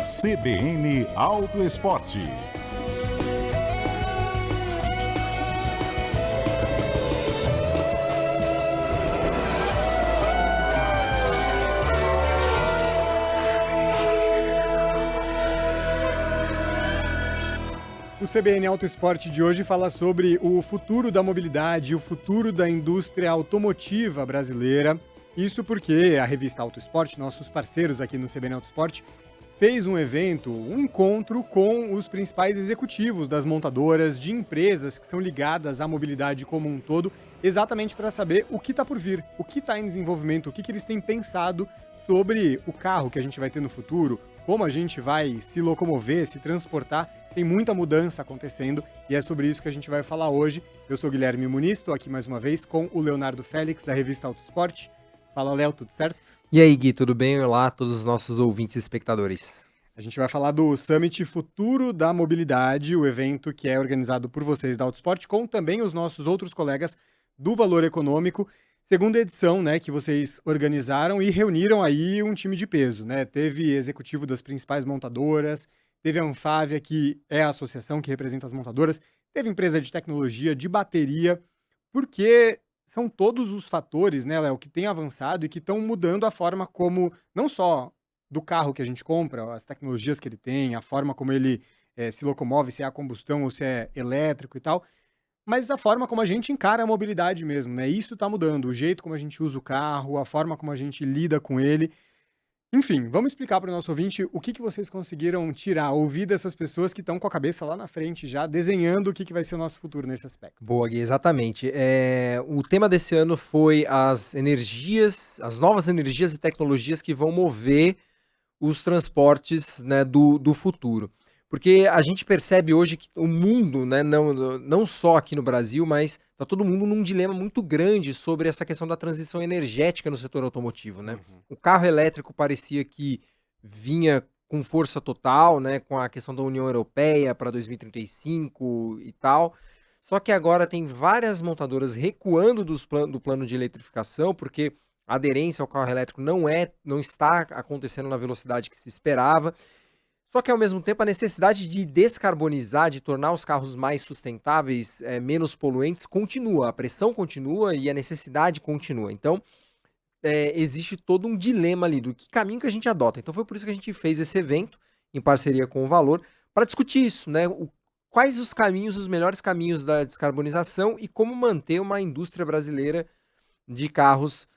CBN Auto Esporte. O CBN Auto Esporte de hoje fala sobre o futuro da mobilidade, o futuro da indústria automotiva brasileira. Isso porque a revista Auto Esporte, nossos parceiros aqui no CBN Auto Esporte, fez um evento, um encontro com os principais executivos das montadoras, de empresas que são ligadas à mobilidade como um todo, exatamente para saber o que está por vir, o que está em desenvolvimento, o que eles têm pensado sobre o carro que a gente vai ter no futuro, como a gente vai se locomover, se transportar. Tem muita mudança acontecendo e é sobre isso que a gente vai falar hoje. Eu sou o Guilherme Muniz, estou aqui mais uma vez com o Leonardo Félix, da revista Auto Esporte. Fala, Léo, tudo certo? E aí, Gui, tudo bem? Olá a todos os nossos ouvintes e espectadores. A gente vai falar do Summit Futuro da Mobilidade, o evento que é organizado por vocês da Auto Esporte, com também os nossos outros colegas do Valor Econômico. Segunda edição, né, que vocês organizaram e reuniram aí um time de peso, né? Teve executivo das principais montadoras, teve a Anfávia, que é a associação que representa as montadoras, teve empresa de tecnologia, de bateria, porque são todos os fatores, né, Léo, que têm avançado e que estão mudando a forma como, não só do carro que a gente compra, as tecnologias que ele tem, a forma como ele se locomove, se é a combustão ou se é elétrico e tal, mas a forma como a gente encara a mobilidade mesmo, né? Isso está mudando, o jeito como a gente usa o carro, a forma como a gente lida com ele. Enfim, vamos explicar para o nosso ouvinte o que vocês conseguiram tirar, ouvir dessas pessoas que estão com a cabeça lá na frente já, desenhando o que vai ser o nosso futuro nesse aspecto. Boa, Gui, exatamente. O tema desse ano foi as novas energias e tecnologias que vão mover os transportes, né, do futuro. Porque a gente percebe hoje que o mundo, né, não só aqui no Brasil, mas está todo mundo num dilema muito grande sobre essa questão da transição energética no setor automotivo, né? O carro elétrico parecia que vinha com força total, né, com a questão da União Europeia para 2035 e tal. Só que agora tem várias montadoras recuando do plano de eletrificação, porque a aderência ao carro elétrico não está acontecendo na velocidade que se esperava. Só que, ao mesmo tempo, a necessidade de descarbonizar, de tornar os carros mais sustentáveis, menos poluentes, continua. A pressão continua e a necessidade continua. Então, existe todo um dilema ali do que caminho que a gente adota. Então, foi por isso que a gente fez esse evento, em parceria com o Valor, para discutir isso, né? Quais os melhores caminhos da descarbonização e como manter uma indústria brasileira de carros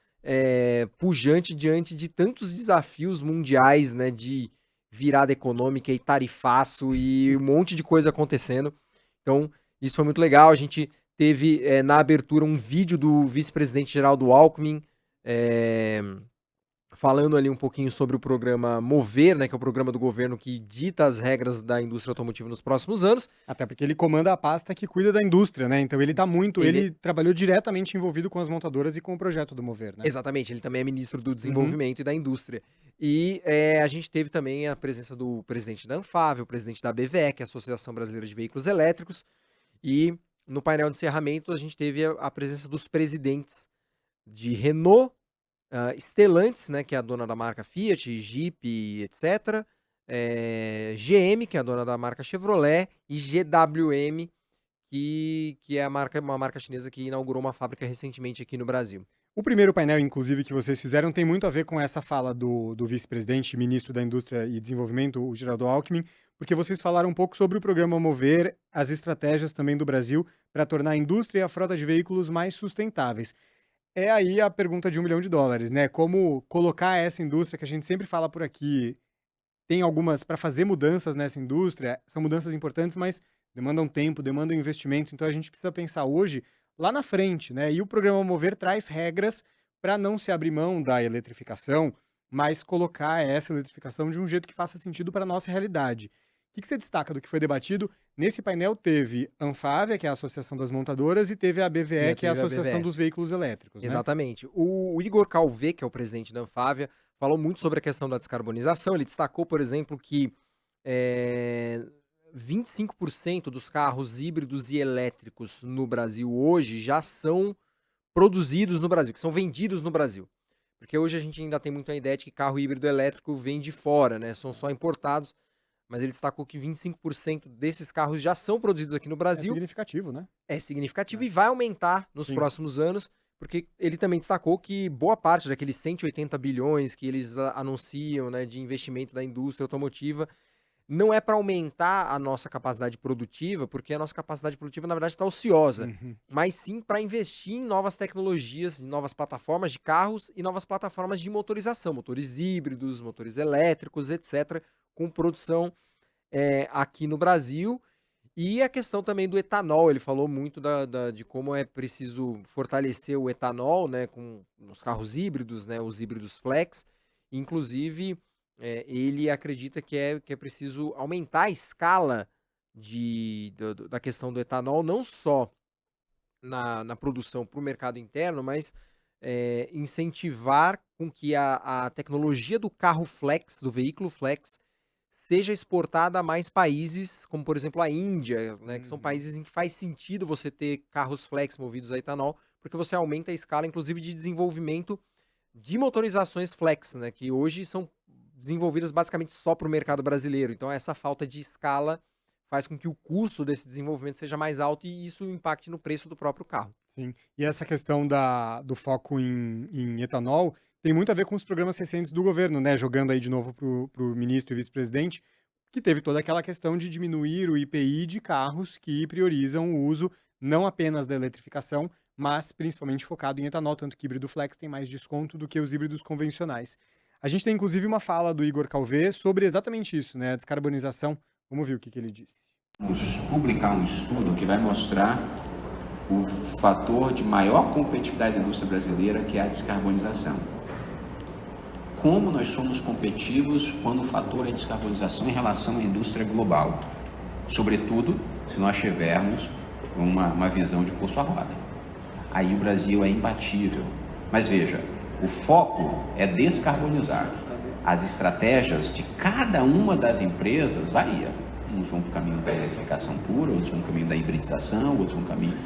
pujante diante de tantos desafios mundiais, né? De virada econômica e tarifaço e um monte de coisa acontecendo. Então, isso foi muito legal. A gente teve na abertura um vídeo do vice-presidente Geraldo Alckmin falando ali um pouquinho sobre o programa Mover, né, que é o programa do governo que dita as regras da indústria automotiva nos próximos anos. Até porque ele comanda a pasta que cuida da indústria, né? Então ele trabalhou diretamente envolvido com as montadoras e com o projeto do Mover, né? Exatamente, ele também é ministro do Desenvolvimento e da Indústria. E a gente teve também a presença do presidente da Anfávia, o presidente da ABVE, que é a Associação Brasileira de Veículos Elétricos, e no painel de encerramento a gente teve a presença dos presidentes de Renault, Stellantis, né, que é a dona da marca Fiat, Jeep, etc., GM, que é a dona da marca Chevrolet, e GWM, que é uma marca chinesa que inaugurou uma fábrica recentemente aqui no Brasil. O primeiro painel, inclusive, que vocês fizeram tem muito a ver com essa fala do vice-presidente, ministro da Indústria e Desenvolvimento, o Geraldo Alckmin, porque vocês falaram um pouco sobre o programa Mover, as estratégias também do Brasil para tornar a indústria e a frota de veículos mais sustentáveis. É aí a pergunta de $1 milhão, né? Como colocar essa indústria que a gente sempre fala por aqui, tem algumas para fazer mudanças nessa indústria, são mudanças importantes, mas demandam tempo, demandam investimento, então a gente precisa pensar hoje lá na frente, né? E o programa Mover traz regras para não se abrir mão da eletrificação, mas colocar essa eletrificação de um jeito que faça sentido para a nossa realidade. O que você destaca do que foi debatido? Nesse painel teve a Anfávia, que é a Associação das Montadoras, e teve a ABVE, que é a Associação dos Veículos Elétricos, né? Exatamente. O Igor Calvé, que é o presidente da Anfávia, falou muito sobre a questão da descarbonização. Ele destacou, por exemplo, que 25% dos carros híbridos e elétricos no Brasil hoje já são produzidos no Brasil, que são vendidos no Brasil. Porque hoje a gente ainda tem muito a ideia de que carro híbrido elétrico vem de fora, né? São só importados, mas ele destacou que 25% desses carros já são produzidos aqui no É Brasil. significativo, né? É significativo e vai aumentar nos Sim. próximos anos, porque ele também destacou que boa parte daqueles 180 bilhões que eles anunciam, né, de investimento da indústria automotiva não é para aumentar a nossa capacidade produtiva, porque a nossa capacidade produtiva, na verdade, está ociosa, Uhum. mas sim para investir em novas tecnologias, em novas plataformas de carros e novas plataformas de motorização, motores híbridos, motores elétricos, etc., com produção aqui no Brasil. E a questão também do etanol, ele falou muito de como é preciso fortalecer o etanol, né, com os carros híbridos, né, os híbridos flex. Inclusive, ele acredita que é preciso aumentar a escala da questão do etanol, não só na produção para o mercado interno, mas incentivar com que a tecnologia do carro flex, do veículo flex, seja exportada a mais países, como por exemplo a Índia, né, que são países em que faz sentido você ter carros flex movidos a etanol, porque você aumenta a escala, inclusive, de desenvolvimento de motorizações flex, né, que hoje são desenvolvidas basicamente só para o mercado brasileiro. Então essa falta de escala faz com que o custo desse desenvolvimento seja mais alto e isso impacte no preço do próprio carro. Sim. E essa questão do foco em etanol tem muito a ver com os programas recentes do governo, né? Jogando aí de novo para o ministro e vice-presidente, que teve toda aquela questão de diminuir o IPI de carros que priorizam o uso não apenas da eletrificação, mas principalmente focado em etanol, tanto que híbrido flex tem mais desconto do que os híbridos convencionais. A gente tem inclusive uma fala do Igor Calvé sobre exatamente isso, né? A descarbonização. Vamos ver o que ele disse. Vamos publicar um estudo que vai mostrar o fator de maior competitividade da indústria brasileira, que é a descarbonização. Como nós somos competitivos quando o fator é descarbonização em relação à indústria global, sobretudo se nós tivermos uma visão de curso à roda. Aí o Brasil é imbatível. Mas veja, o foco é descarbonizar. As estratégias de cada uma das empresas varia. Uns vão para o caminho da eletrificação pura, outros vão para o caminho da hibridização, outros vão para o caminho...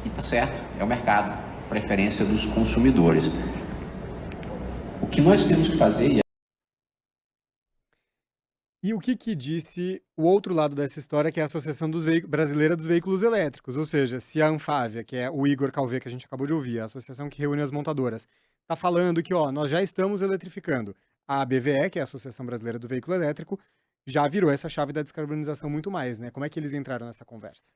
E tá certo, é o mercado, preferência dos consumidores. O que nós temos que fazer... E o que disse o outro lado dessa história, que é a Associação Brasileira dos Veículos Elétricos, ou seja, se a Anfávia, que é o Igor Calvé que a gente acabou de ouvir, a associação que reúne as montadoras, está falando que nós já estamos eletrificando. A ABVE, que é a Associação Brasileira do Veículo Elétrico, já virou essa chave da descarbonização muito mais, né? Como é que eles entraram nessa conversa?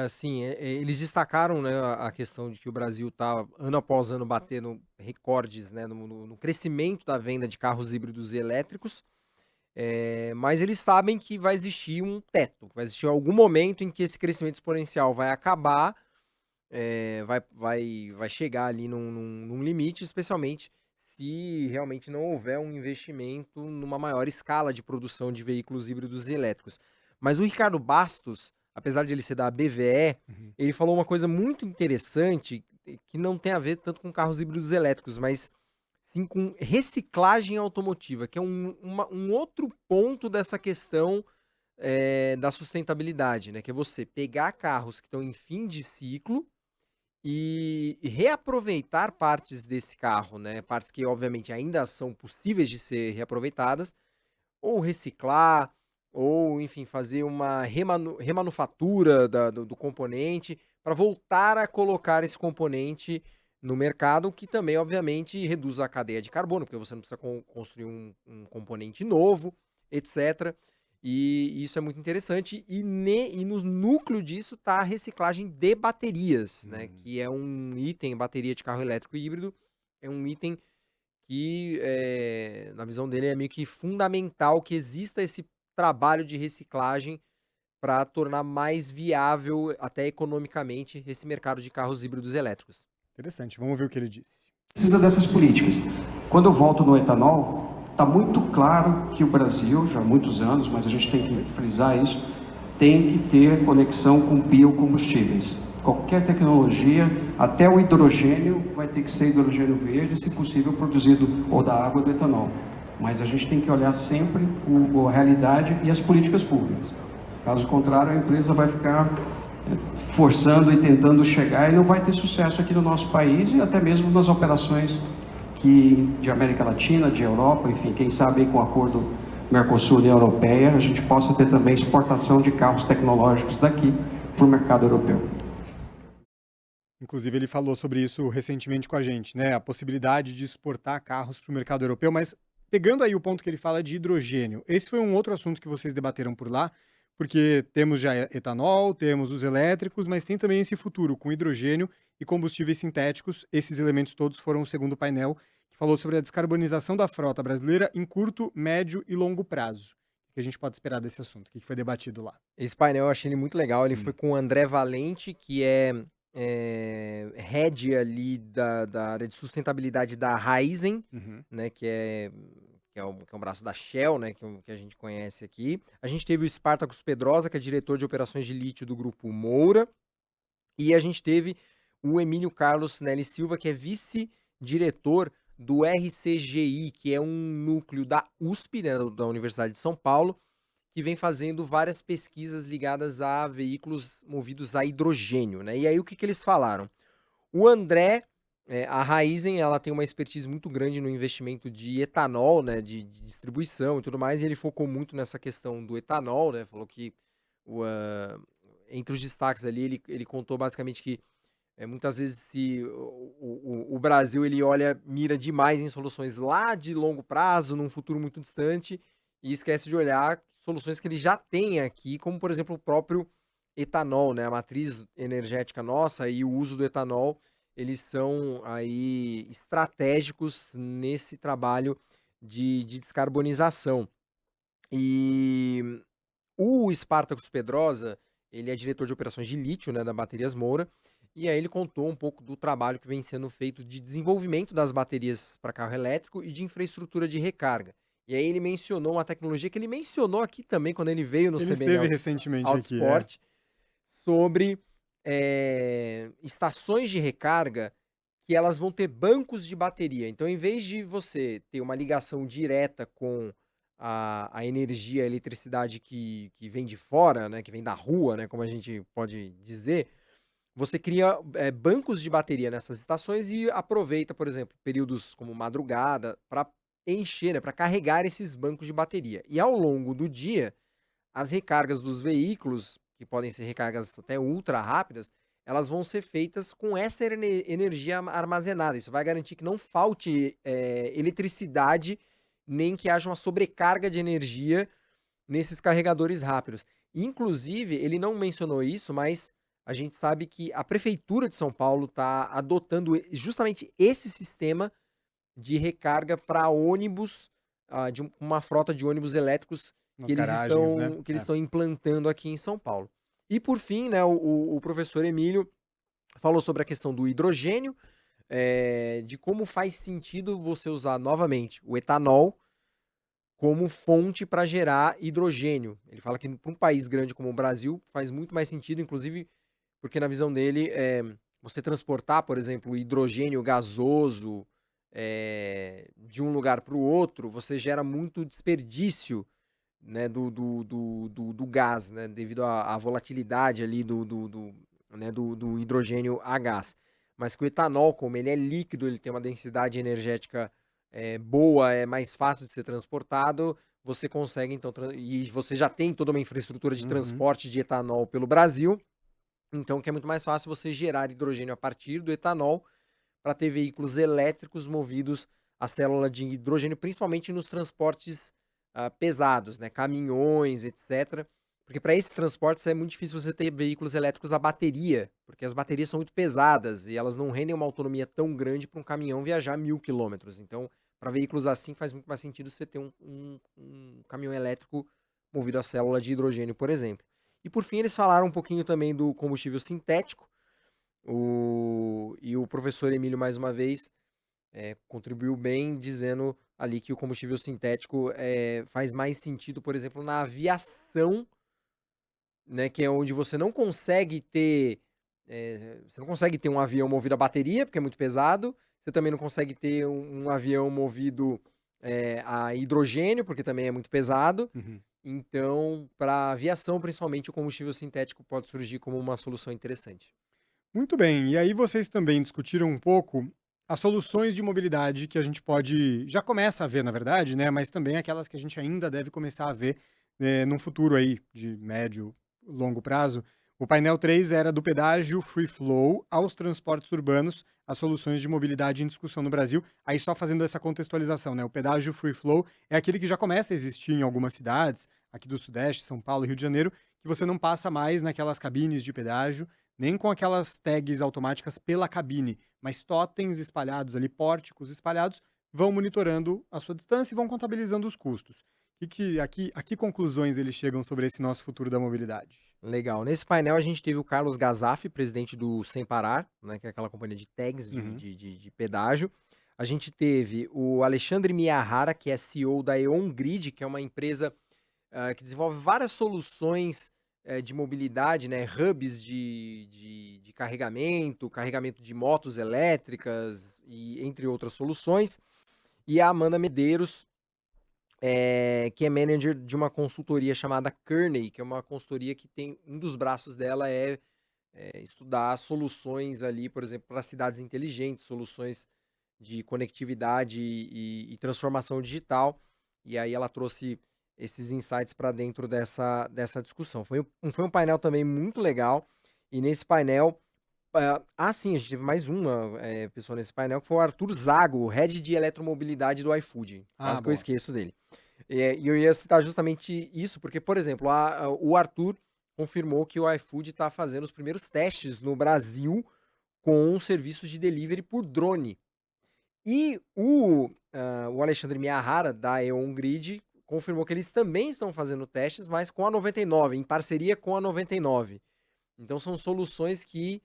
Sim, eles destacaram, né, a questão de que o Brasil está, ano após ano, batendo recordes, né, no crescimento da venda de carros híbridos e elétricos, mas eles sabem que vai existir um teto, vai existir algum momento em que esse crescimento exponencial vai acabar, vai chegar ali num limite, especialmente se realmente não houver um investimento numa maior escala de produção de veículos híbridos e elétricos. Mas o Ricardo Bastos, apesar de ele ser da BVE, ele falou uma coisa muito interessante que não tem a ver tanto com carros híbridos elétricos, mas sim com reciclagem automotiva, que é um outro ponto dessa questão da sustentabilidade, né? Que é você pegar carros que estão em fim de ciclo e reaproveitar partes desse carro, né? Partes que obviamente ainda são possíveis de ser reaproveitadas, ou reciclar, ou enfim, fazer uma remanufatura do componente para voltar a colocar esse componente no mercado, que também obviamente reduz a cadeia de carbono, porque você não precisa construir um componente novo, etc. E isso é muito interessante. E no núcleo disso está a reciclagem de baterias, né? Que é um item, bateria de carro elétrico e híbrido, é um item que, na visão dele, é meio que fundamental que exista esse trabalho de reciclagem para tornar mais viável, até economicamente, esse mercado de carros híbridos elétricos. Interessante, vamos ver o que ele disse. Precisa dessas políticas. Quando eu volto no etanol, está muito claro que o Brasil, já há muitos anos, mas a gente tem que frisar isso, tem que ter conexão com biocombustíveis. Qualquer tecnologia, até o hidrogênio, vai ter que ser hidrogênio verde, se possível produzido ou da água ou do etanol. Mas a gente tem que olhar sempre a realidade e as políticas públicas. Caso contrário, a empresa vai ficar forçando e tentando chegar e não vai ter sucesso aqui no nosso país e até mesmo nas operações que de América Latina, de Europa, enfim, quem sabe com o acordo Mercosul-União Europeia, a gente possa ter também exportação de carros tecnológicos daqui para o mercado europeu. Inclusive, ele falou sobre isso recentemente com a gente, né? A possibilidade de exportar carros para o mercado europeu, mas pegando aí o ponto que ele fala de hidrogênio, esse foi um outro assunto que vocês debateram por lá, porque temos já etanol, temos os elétricos, mas tem também esse futuro com hidrogênio e combustíveis sintéticos. Esses elementos todos foram o segundo painel, que falou sobre a descarbonização da frota brasileira em curto, médio e longo prazo. O que a gente pode esperar desse assunto? O que foi debatido lá? Esse painel eu achei ele muito legal. Ele foi com o André Valente, que é head ali da área de sustentabilidade da Raízen, Uhum. né, que é um braço da Shell, né, que a gente conhece aqui. A gente teve o Spartacus Pedrosa, que é diretor de operações de lítio do Grupo Moura. E a gente teve o Emílio Carlos Nelly Silva, que é vice-diretor do RCGI, que é um núcleo da USP, né, da Universidade de São Paulo, que vem fazendo várias pesquisas ligadas a veículos movidos a hidrogênio, né? E aí o que eles falaram? O André, a Raízen, ela tem uma expertise muito grande no investimento de etanol, né, de distribuição e tudo mais, e ele focou muito nessa questão do etanol, né? Falou que entre os destaques ali, ele contou basicamente que muitas vezes se o Brasil ele mira demais em soluções lá de longo prazo, num futuro muito distante, e esquece de olhar soluções que ele já tem aqui, como por exemplo o próprio etanol, né? A matriz energética nossa e o uso do etanol, eles são aí estratégicos nesse trabalho de descarbonização. E o Spartacus Pedrosa, ele é diretor de operações de lítio, né, da Baterias Moura, e aí ele contou um pouco do trabalho que vem sendo feito de desenvolvimento das baterias para carro elétrico e de infraestrutura de recarga. E aí ele mencionou uma tecnologia que ele mencionou aqui também quando ele veio no Ele CBN esteve recentemente aqui, Autosport, sobre estações de recarga que elas vão ter bancos de bateria. Então, em vez de você ter uma ligação direta com a energia, a eletricidade que vem de fora, né, que vem da rua, né, como a gente pode dizer, você cria bancos de bateria nessas estações e aproveita, por exemplo, períodos como madrugada para encher, né, para carregar esses bancos de bateria. E ao longo do dia, as recargas dos veículos, que podem ser recargas até ultra rápidas, elas vão ser feitas com essa energia armazenada. Isso vai garantir que não falte eletricidade, nem que haja uma sobrecarga de energia nesses carregadores rápidos. Inclusive, ele não mencionou isso, mas a gente sabe que a Prefeitura de São Paulo está adotando justamente esse sistema de recarga para ônibus, de uma frota de ônibus elétricos nas que eles garagens, né? estão implantando aqui em São Paulo. E por fim, né, o professor Emílio falou sobre a questão do hidrogênio, de como faz sentido você usar novamente o etanol como fonte para gerar hidrogênio. Ele fala que para um país grande como o Brasil faz muito mais sentido, inclusive porque na visão dele, você transportar, por exemplo, hidrogênio gasoso de um lugar para o outro, você gera muito desperdício, né, do gás, né, devido à volatilidade ali do hidrogênio a gás. Mas que o etanol, como ele é líquido, ele tem uma densidade energética boa, é mais fácil de ser transportado, você consegue, então, e você já tem toda uma infraestrutura de transporte de etanol pelo Brasil, então que é muito mais fácil você gerar hidrogênio a partir do etanol para ter veículos elétricos movidos a célula de hidrogênio, principalmente nos transportes pesados, né, caminhões, etc. Porque para esses transportes é muito difícil você ter veículos elétricos a bateria, porque as baterias são muito pesadas e elas não rendem uma autonomia tão grande para um caminhão viajar 1.000 quilômetros. Então, para veículos assim, faz muito mais sentido você ter um caminhão elétrico movido a célula de hidrogênio, por exemplo. E por fim, eles falaram um pouquinho também do combustível sintético. E o professor Emílio, mais uma vez, contribuiu bem, dizendo ali que o combustível sintético faz mais sentido, por exemplo, na aviação, né, que é onde você não consegue ter um avião movido a bateria, porque é muito pesado. Você também não consegue ter um avião movido a hidrogênio, porque também é muito pesado. Então, para aviação, principalmente, o combustível sintético pode surgir como uma solução interessante. Muito bem. E aí vocês também discutiram um pouco as soluções de mobilidade que a gente já começa a ver, na verdade, né, mas também aquelas que a gente ainda deve começar a ver, num futuro aí de médio, longo prazo. O painel 3 era do pedágio free flow aos transportes urbanos, as soluções de mobilidade em discussão no Brasil. Aí só fazendo essa contextualização, né, o pedágio free flow é aquele que já começa a existir em algumas cidades, aqui do Sudeste, São Paulo e Rio de Janeiro, que você não passa mais naquelas cabines de pedágio, nem com aquelas tags automáticas pela cabine, mas totens espalhados ali, pórticos espalhados, vão monitorando a sua distância e vão contabilizando os custos. A que conclusões eles chegam sobre esse nosso futuro da mobilidade? Legal. Nesse painel a gente teve o Carlos Gazaf, presidente do Sem Parar, né, que é aquela companhia de tags Uhum. de pedágio. A gente teve o Alexandre Miyahara, que é CEO da EON Grid, que é uma empresa que desenvolve várias soluções de mobilidade, né, hubs de carregamento, carregamento de motos elétricas e entre outras soluções. E a Amanda Medeiros, que é manager de uma consultoria chamada Kearney, que é uma consultoria que tem um dos braços dela estudar soluções ali, por exemplo, para cidades inteligentes, soluções de conectividade e transformação digital. E aí ela trouxe esses insights para dentro dessa discussão. Foi um painel também muito legal. E nesse painel, sim, a gente teve mais uma pessoa nesse painel, que foi o Arthur Zago, head de eletromobilidade do iFood. Quase que eu Boa. esqueço dele. E eu ia citar justamente isso, porque, por exemplo, o Arthur confirmou que o iFood está fazendo os primeiros testes no Brasil com serviços de delivery por drone. E o Alexandre Miyahara, da EON Grid, confirmou que eles também estão fazendo testes, mas com a 99, em parceria com a 99. Então são soluções que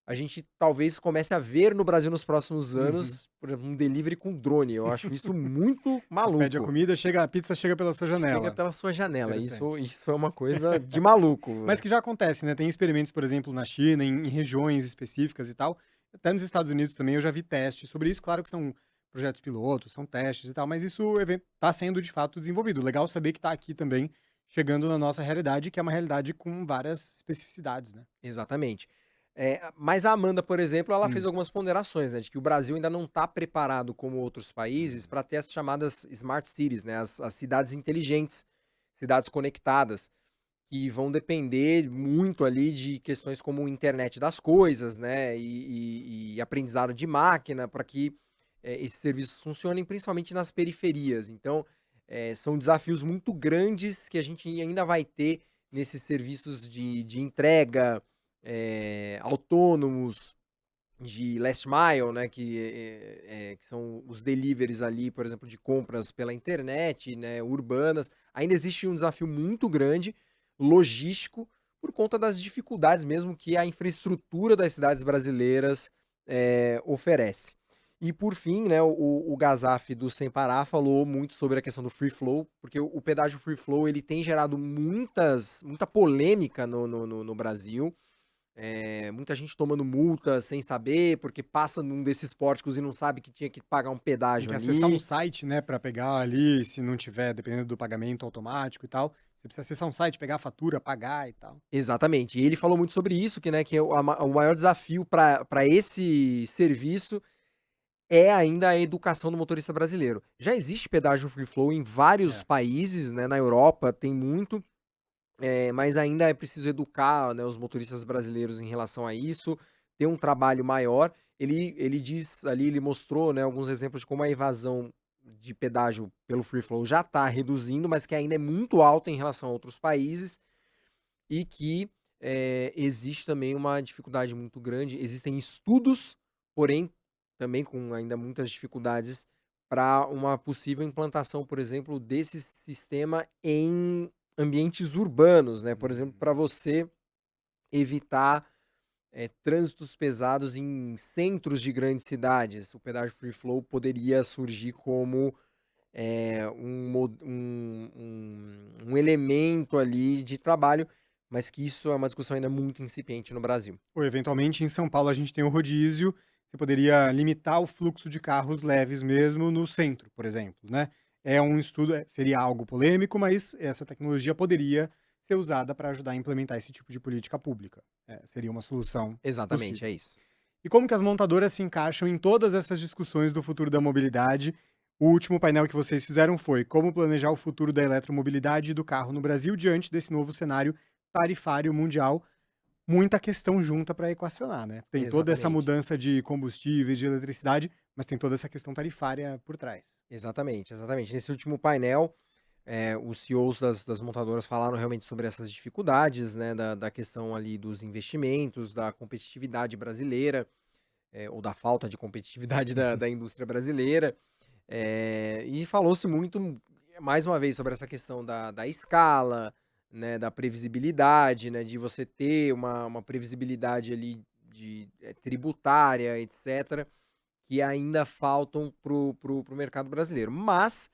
a gente talvez comece a ver no Brasil nos próximos anos, por exemplo, um delivery com drone. Eu acho isso muito Você maluco. pede a comida, a pizza chega pela sua janela. Chega pela sua janela. Isso Interessante. é uma coisa de maluco. Mas que já acontece, né? Tem experimentos, por exemplo, na China, em regiões específicas e tal. Até nos Estados Unidos também eu já vi testes sobre isso. Claro que são projetos pilotos, são testes e tal, mas isso está sendo de fato desenvolvido. Legal saber que está aqui também, chegando na nossa realidade, que é uma realidade com várias especificidades, né? Exatamente. Mas a Amanda, por exemplo, ela fez Hum. algumas ponderações, né, de que o Brasil ainda não está preparado como outros países para ter as chamadas smart cities, né, as cidades inteligentes, cidades conectadas, que vão depender muito ali de questões como internet das coisas, né, e aprendizado de máquina para que esses serviços funcionem, principalmente nas periferias. Então, são desafios muito grandes que a gente ainda vai ter nesses serviços de entrega autônomos, de last mile, né, que são os deliveries ali, por exemplo, de compras pela internet, né, urbanas. Ainda existe um desafio muito grande, logístico, por conta das dificuldades mesmo que a infraestrutura das cidades brasileiras oferece. E por fim, né, o Gazaf do Sem Parar falou muito sobre a questão do free flow, porque o pedágio free flow ele tem gerado muita polêmica no Brasil. Muita gente tomando multa sem saber, porque passa num desses pórticos e não sabe que tinha que pagar um Tem pedágio que acessar um ali. site, né, para pegar ali, se não tiver, dependendo do pagamento automático e tal. Você precisa acessar um site, pegar a fatura, pagar e tal. Exatamente. E ele falou muito sobre isso, que o maior desafio para esse serviço é ainda a educação do motorista brasileiro. Já existe pedágio free flow em vários É. países, né? Na Europa tem muito, mas ainda é preciso educar, né, os motoristas brasileiros em relação a isso, ter um trabalho maior. Ele diz ali, ele mostrou, né, alguns exemplos de como a evasão de pedágio pelo free flow já está reduzindo, mas que ainda é muito alta em relação a outros países e que existe também uma dificuldade muito grande. Existem estudos, porém também com ainda muitas dificuldades para uma possível implantação, por exemplo, desse sistema em ambientes urbanos, né? Por exemplo, para você evitar trânsitos pesados em centros de grandes cidades. O pedágio free flow poderia surgir como um elemento ali de trabalho, mas que isso é uma discussão ainda muito incipiente no Brasil. Ou eventualmente em São Paulo a gente tem o rodízio, você poderia limitar o fluxo de carros leves mesmo no centro, por exemplo, né? É um estudo, seria algo polêmico, mas essa tecnologia poderia ser usada para ajudar a implementar esse tipo de política pública. Seria uma solução Exatamente, possível. é isso. E como que as montadoras se encaixam em todas essas discussões do futuro da mobilidade? O último painel que vocês fizeram foi como planejar o futuro da eletromobilidade e do carro no Brasil diante desse novo cenário tarifário mundial. Muita questão junta para equacionar, né? Tem toda essa Exatamente. mudança de combustíveis, de eletricidade, mas tem toda essa questão tarifária por trás. Exatamente, exatamente. Nesse último painel, os CEOs das montadoras falaram realmente sobre essas dificuldades, né, da questão ali dos investimentos, da competitividade brasileira, ou da falta de competitividade da indústria brasileira. E falou-se muito, mais uma vez, sobre essa questão da escala, né, da previsibilidade, né, de você ter uma previsibilidade ali tributária, etc., que ainda faltam pro mercado brasileiro. Mas,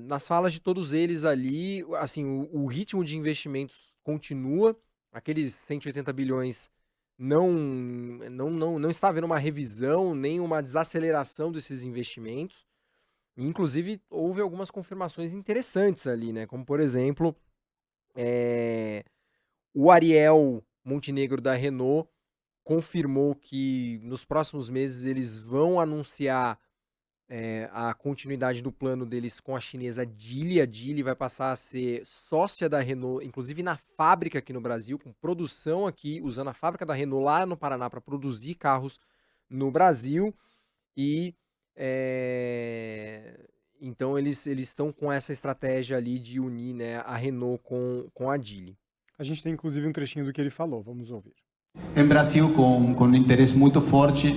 nas falas de todos eles ali, assim, o ritmo de investimentos continua, aqueles 180 bilhões não está havendo uma revisão, nem uma desaceleração desses investimentos. Inclusive, houve algumas confirmações interessantes ali, né? Como, por exemplo, o Ariel Montenegro da Renault confirmou que nos próximos meses eles vão anunciar a continuidade do plano deles com a chinesa Geely. A Geely vai passar a ser sócia da Renault, inclusive na fábrica aqui no Brasil, com produção aqui, usando a fábrica da Renault lá no Paraná para produzir carros no Brasil. E então eles estão com essa estratégia ali de unir, né, a Renault com a Geely. A gente tem inclusive um trechinho do que ele falou, vamos ouvir. En Brasil con un interés muy fuerte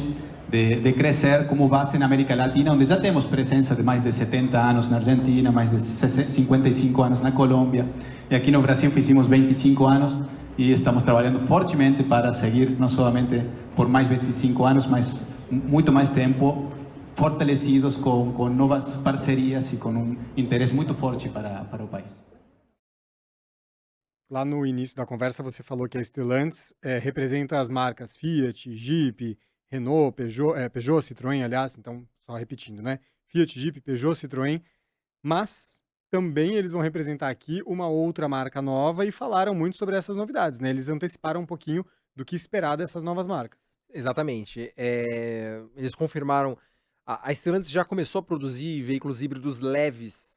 de crecer como base en América Latina, donde ya tenemos presencia de más de 70 años en Argentina, más de 55 años en Colombia, y aquí en Brasil hicimos 25 años y estamos trabajando fuertemente para seguir no solamente por más 25 años, mas mucho más tiempo fortalecidos con nuevas parcerias y con un interés muy fuerte para el país. Lá no início da conversa você falou que a Stellantis representa as marcas Fiat, Jeep, Renault, Peugeot, Citroën, aliás, então só repetindo, né? Fiat, Jeep, Peugeot, Citroën, mas também eles vão representar aqui uma outra marca nova e falaram muito sobre essas novidades, né? Eles anteciparam um pouquinho do que esperar dessas novas marcas. Exatamente. Eles confirmaram, a Stellantis já começou a produzir veículos híbridos leves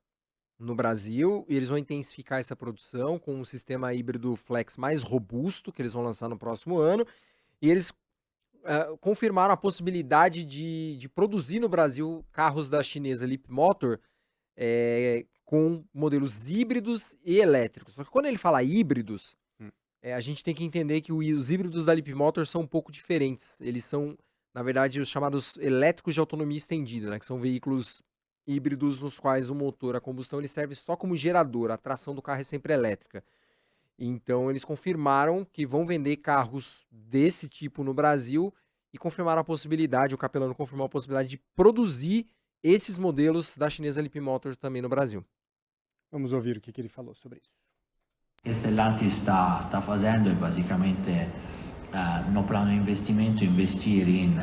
no Brasil, e eles vão intensificar essa produção com um sistema híbrido flex mais robusto, que eles vão lançar no próximo ano, e eles confirmaram a possibilidade de produzir no Brasil carros da chinesa Leapmotor com modelos híbridos e elétricos. Só que quando ele fala híbridos, a gente tem que entender que os híbridos da Leapmotor são um pouco diferentes. Eles são, na verdade, os chamados elétricos de autonomia estendida, né, que são veículos híbridos nos quais o motor a combustão ele serve só como gerador, a tração do carro é sempre elétrica. Então eles confirmaram que vão vender carros desse tipo no Brasil e confirmaram a possibilidade, o Capelano confirmou a possibilidade de produzir esses modelos da chinesa Leapmotor também no Brasil. Vamos ouvir o que ele falou sobre isso. Che Stellantis sta facendo è basicamente no plano di investimento investire in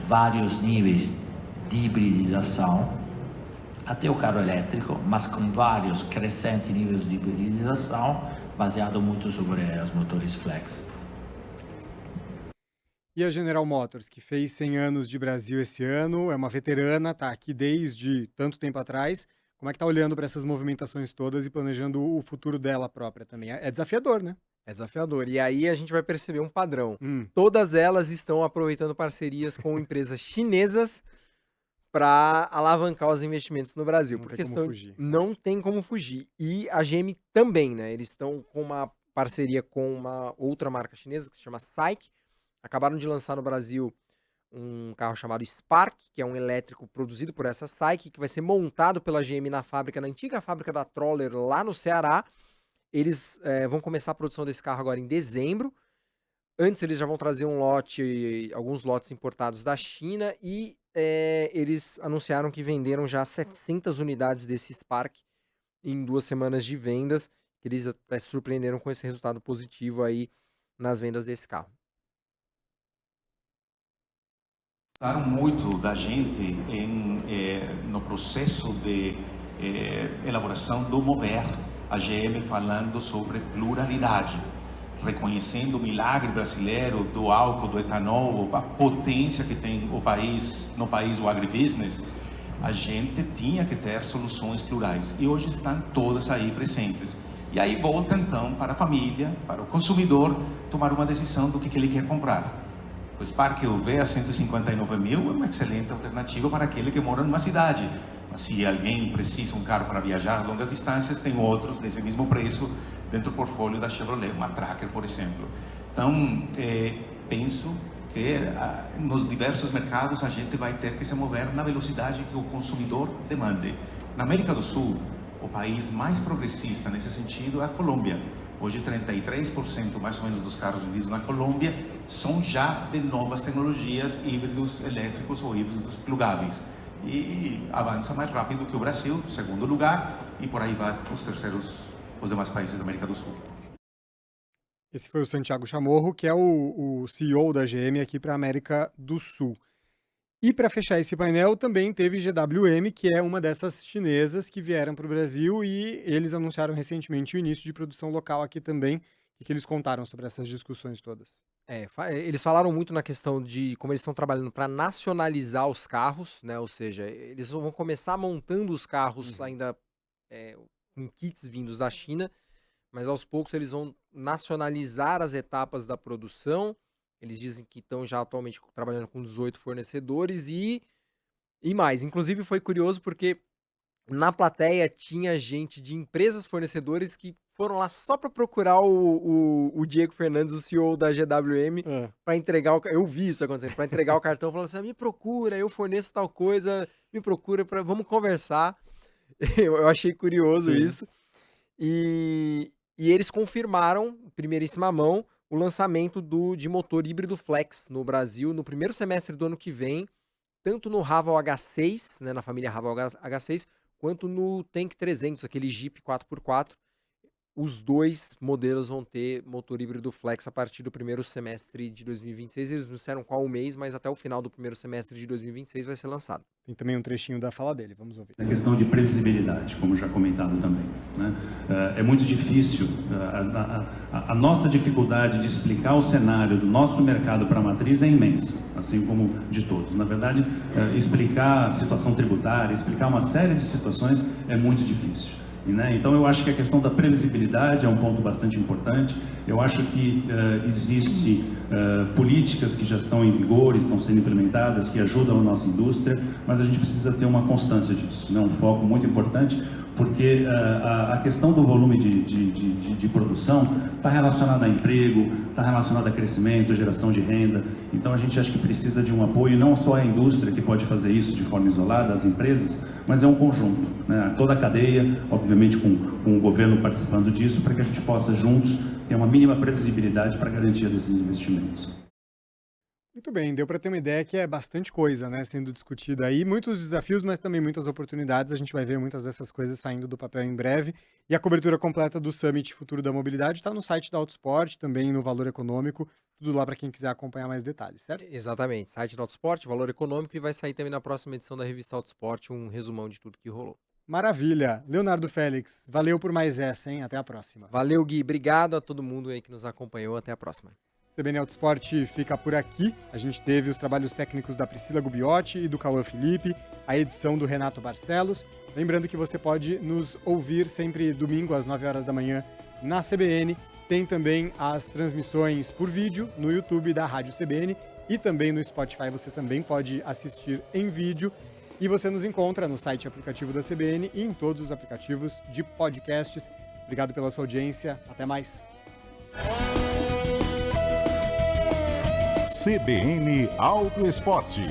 vários níveis de hibridização até o carro elétrico, mas com vários crescentes níveis de hibridização, baseado muito sobre os motores flex. E a General Motors, que fez 100 anos de Brasil esse ano, é uma veterana, está aqui desde tanto tempo atrás. Como é que está olhando para essas movimentações todas e planejando o futuro dela própria também? É desafiador, né? É desafiador. E aí a gente vai perceber um padrão. Todas elas estão aproveitando parcerias com empresas chinesas para alavancar os investimentos no Brasil. Por questão, não tem como fugir. E a GM também, né? Eles estão com uma parceria com uma outra marca chinesa que se chama SAIC. Acabaram de lançar no Brasil um carro chamado Spark, que é um elétrico produzido por essa SAIC, que vai ser montado pela GM na antiga fábrica da Troller lá no Ceará. Eles vão começar a produção desse carro agora em dezembro. Antes eles já vão trazer alguns lotes importados da China e eles anunciaram que venderam já 700 unidades desse Spark em 2 semanas de vendas, que eles até se surpreenderam com esse resultado positivo aí nas vendas desse carro. Gostaram muito da gente no processo de elaboração do Mover, a GM falando sobre pluralidade. reconhecendo o milagre brasileiro do álcool, do etanol, a potência que tem o país, no país, o agribusiness, a gente tinha que ter soluções plurais. E hoje estão todas aí presentes. E aí volta então para a família, para o consumidor, tomar uma decisão do que ele quer comprar. O Spark UV a 159 mil é uma excelente alternativa para aquele que mora numa cidade. Mas se alguém precisa um carro para viajar a longas distâncias, tem outros desse mesmo preço dentro do portfólio da Chevrolet, uma Tracker, por exemplo. Então, penso que nos diversos mercados a gente vai ter que se mover na velocidade que o consumidor demande. Na América do Sul, o país mais progressista nesse sentido é a Colômbia. Hoje, 33% mais ou menos dos carros vendidos na Colômbia são já de novas tecnologias, híbridos elétricos ou híbridos plugáveis. E avança mais rápido que o Brasil, segundo lugar, e por aí vai os demais países da América do Sul. Esse foi o Santiago Chamorro, que é o CEO da GM aqui para a América do Sul. E para fechar esse painel, também teve GWM, que é uma dessas chinesas que vieram para o Brasil e eles anunciaram recentemente o início de produção local aqui também. O que eles contaram sobre essas discussões todas? Eles falaram muito na questão de como eles estão trabalhando para nacionalizar os carros, né? Ou seja, eles vão começar montando os carros ainda com kits vindos da China, mas aos poucos eles vão nacionalizar as etapas da produção. Eles dizem que estão já atualmente trabalhando com 18 fornecedores e mais. Inclusive foi curioso porque na plateia tinha gente de empresas fornecedores que foram lá só para procurar o Diego Fernandes, o CEO da GWM, para entregar o... Eu vi isso acontecendo, para entregar o cartão, falando assim, me procura, eu forneço tal coisa, me procura, vamos conversar. Eu achei curioso isso. E eles confirmaram, em primeiríssima mão, o lançamento de motor híbrido flex no Brasil no primeiro semestre do ano que vem, tanto no Haval H6, né, na família Haval H6, quanto no Tank 300, aquele Jeep 4x4. Os dois modelos vão ter motor híbrido flex a partir do primeiro semestre de 2026. Eles não disseram qual o mês, mas até o final do primeiro semestre de 2026 vai ser lançado. Tem também um trechinho da fala dele, vamos ouvir. A questão de previsibilidade, como já comentado também, né? É muito difícil, a nossa dificuldade de explicar o cenário do nosso mercado para a matriz é imensa, assim como de todos. Na verdade, explicar a situação tributária, explicar uma série de situações é muito difícil. Né? Então eu acho que a questão da previsibilidade é um ponto bastante importante. Eu acho que existe políticas que já estão em vigor, estão sendo implementadas, que ajudam a nossa indústria, mas a gente precisa ter uma constância disso, né? Um foco muito importante, porque a questão do volume de produção está relacionada a emprego, está relacionada a crescimento, geração de renda. Então a gente acha que precisa de um apoio, não só à indústria que pode fazer isso de forma isolada, as empresas, mas é um conjunto, né? Toda a cadeia, obviamente com o governo participando disso, para que a gente possa juntos ter uma mínima previsibilidade para a garantia desses investimentos. Muito bem, deu para ter uma ideia que é bastante coisa, né, sendo discutida aí, muitos desafios, mas também muitas oportunidades. A gente vai ver muitas dessas coisas saindo do papel em breve. E a cobertura completa do Summit Futuro da Mobilidade está no site da Autosport, também no Valor Econômico, tudo lá para quem quiser acompanhar mais detalhes, certo? Exatamente, site da Autosport, Valor Econômico, e vai sair também na próxima edição da revista Autosport um resumão de tudo que rolou. Maravilha! Leonardo Félix, valeu por mais essa, hein? Até a próxima. Valeu, Gui. Obrigado a todo mundo aí que nos acompanhou. Até a próxima. CBN Autosport fica por aqui. A gente teve os trabalhos técnicos da Priscila Gubiotti e do Cauã Felipe, a edição do Renato Barcelos. Lembrando que você pode nos ouvir sempre domingo às 9 horas da manhã na CBN. Tem também as transmissões por vídeo no YouTube da Rádio CBN e também no Spotify você também pode assistir em vídeo. E você nos encontra no site e aplicativo da CBN e em todos os aplicativos de podcasts. Obrigado pela sua audiência. Até mais. CBN Auto Esporte.